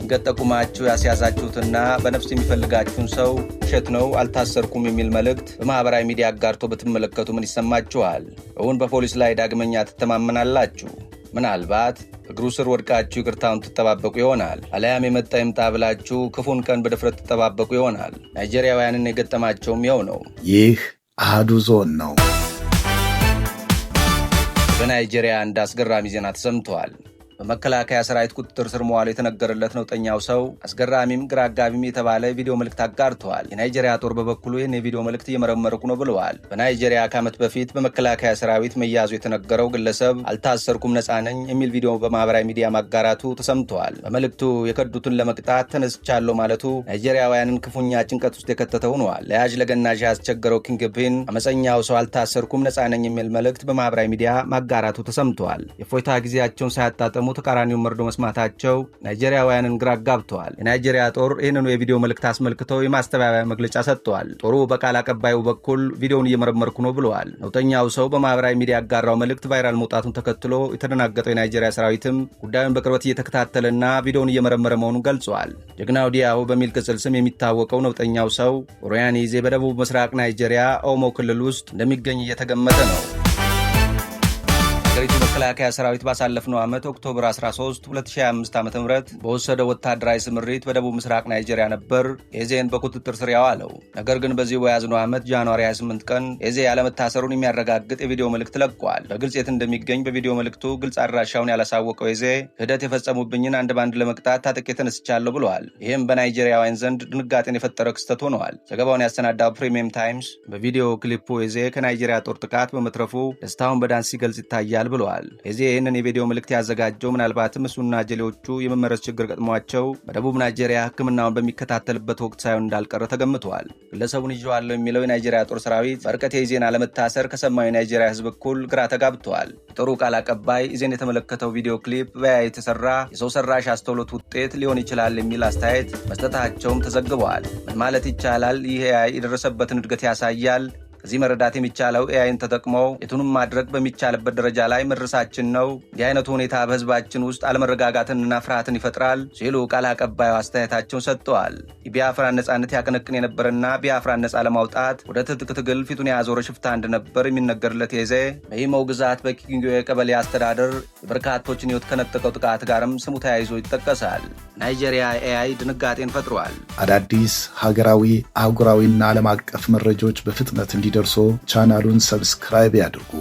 ድንገት ጠቁማችሁ ያስያዛችሁትና በነፍስ የሚፈልጋችሁን ሰው ውሸት ነው አልታሰርኩም የሚል መልእክት በማህበራዊ ሚዲያ አጋርቶ በተመለከቱ ምን ይሰማችኋል? እውን በፖሊስ ላይ ዳግመኛ ትተማመናላችሁ? ምናልባት እግሩ ስር ወድቃችሁ ይቅርታውን ትጠባበቁ ይሆናል። አለያም የመጣ ይምጣ ብላችሁ ክፉን ቀን በድፍረት ትጠባበቁ ይሆናል። ናይጄሪያውያንን የገጠማቸውም ይኸው ነው። ይህ አሃዱ ዞን ነው። በናይጄሪያ አንድ አስገራሚ ዜና ተሰምቷል። በመከላከያ ሰራዊት ቁጥጥር ስር መዋሉ የተነገረለት ነውጠኛው ሰው አስገራሚም ግራ አጋቢም የተባለ ቪዲዮ መልእክት አጋርተዋል። የናይጄሪያ ጦር በበኩሉ ይህን የቪዲዮ መልእክት እየመረመርኩ ነው ብለዋል። በናይጄሪያ ከዓመት በፊት በመከላከያ ሰራዊት መያዙ የተነገረው ግለሰብ አልታሰርኩም ነፃ ነኝ የሚል ቪዲዮ በማህበራዊ ሚዲያ ማጋራቱ ተሰምተዋል። በመልእክቱ የከዱትን ለመቅጣት ተነስቻለሁ ማለቱ ናይጄሪያውያንን ክፉኛ ጭንቀት ውስጥ የከተተ ሆኗል። ለያዥ ለገናዥ ያስቸገረው ኪንግፒን አመፀኛው ሰው አልታሰርኩም ነፃ ነኝ የሚል መልእክት በማህበራዊ ሚዲያ ማጋራቱ ተሰምተዋል። የፎይታ ጊዜያቸውን ሳያጣጥሙ ተቃራኒው መርዶ መስማታቸው ናይጄሪያውያንን ግራ አጋብተዋል። የናይጄሪያ ጦር ይህንኑ የቪዲዮ መልእክት አስመልክተው የማስተባበያ መግለጫ ሰጥተዋል። ጦሩ በቃል አቀባዩ በኩል ቪዲዮውን እየመረመርኩ ነው ብለዋል። ነውጠኛው ሰው በማህበራዊ ሚዲያ ያጋራው መልእክት ቫይራል መውጣቱን ተከትሎ የተደናገጠው የናይጄሪያ ሰራዊትም ጉዳዩን በቅርበት እየተከታተለና ቪዲዮውን እየመረመረ መሆኑን ገልጿል። ጀግናው ዲያሁ በሚል ቅጽል ስም የሚታወቀው ነውጠኛው ሰው ኦሮያኒዜ በደቡብ ምስራቅ ናይጄሪያ ኦሞ ክልል ውስጥ እንደሚገኝ እየተገመተ ነው። የሀገሪቱ መከላከያ ሰራዊት ባሳለፍነው ዓመት ኦክቶበር 13 2025 ዓ.ም በወሰደው ወታደራዊ ስምሪት በደቡብ ምስራቅ ናይጄሪያ ነበር ኤዜን በቁጥጥር ስር ያዋለው። ነገር ግን በዚህ በያዝነው ዓመት ጃንዋሪ 28 ቀን ኤዜ ያለመታሰሩን የሚያረጋግጥ የቪዲዮ መልእክት ለቋል። በግልጽ የት እንደሚገኝ በቪዲዮ መልእክቱ ግልጽ አድራሻውን ያላሳወቀው ኤዜ ክህደት የፈጸሙብኝን አንድ ባንድ ለመቅጣት ታጥቄ ተነስቻለሁ ብለዋል። ይህም በናይጄሪያውያን ዘንድ ድንጋጤን የፈጠረ ክስተት ሆነዋል። ዘገባውን ያሰናዳው ፕሪሚየም ታይምስ በቪዲዮ ክሊፑ ኤዜ ከናይጄሪያ ጦር ጥቃት በመትረፉ ደስታውን በዳንስ ሲገልጽ ይታያል ብለዋል። ኤዜ ይህንን የቪዲዮ መልእክት ያዘጋጀው ምናልባትም እሱና ጀሌዎቹ የመመረዝ ችግር ገጥሟቸው በደቡብ ናይጄሪያ ሕክምናውን በሚከታተልበት ወቅት ሳይሆን እንዳልቀረ ተገምቷል። ግለሰቡን ይዤዋለሁ የሚለው የናይጄሪያ ጦር ሰራዊት በርቀት የኤዜን አለመታሰር ከሰማዩ የናይጄሪያ ሕዝብ እኩል ግራ ተጋብተዋል። የጦሩ ቃል አቀባይ ኤዜን የተመለከተው ቪዲዮ ክሊፕ በያ የተሰራ የሰው ሰራሽ አስተውሎት ውጤት ሊሆን ይችላል የሚል አስተያየት መስጠታቸውም ተዘግበዋል። ምን ማለት ይቻላል? ይህ የደረሰበትን እድገት ያሳያል። ከዚህ መረዳት የሚቻለው ኤአይን ተጠቅመው የቱንም ማድረግ በሚቻልበት ደረጃ ላይ መድረሳችን ነው። እንዲህ አይነቱ ሁኔታ በህዝባችን ውስጥ አለመረጋጋትንና ፍርሃትን ይፈጥራል ሲሉ ቃል አቀባዩ አስተያየታቸውን ሰጥተዋል። የቢያፍራን ነጻነት ያቀነቅን የነበረና ቢያፍራን ነጻ ለማውጣት ወደ ትጥቅ ትግል ፊቱን ያዞረ ሽፍታ እንደነበር የሚነገርለት ኤዜ በኢሞ ግዛት በኪንጎ የቀበሌ አስተዳደር የበርካቶችን ህይወት ከነጠቀው ጥቃት ጋርም ስሙ ተያይዞ ይጠቀሳል። ናይጄሪያ ኤአይ ድንጋጤን ፈጥሯል። አዳዲስ ሀገራዊ አህጉራዊና ዓለም አቀፍ መረጃዎች በፍጥነት እንዲደርሱ ቻናሉን ሰብስክራይብ ያድርጉ።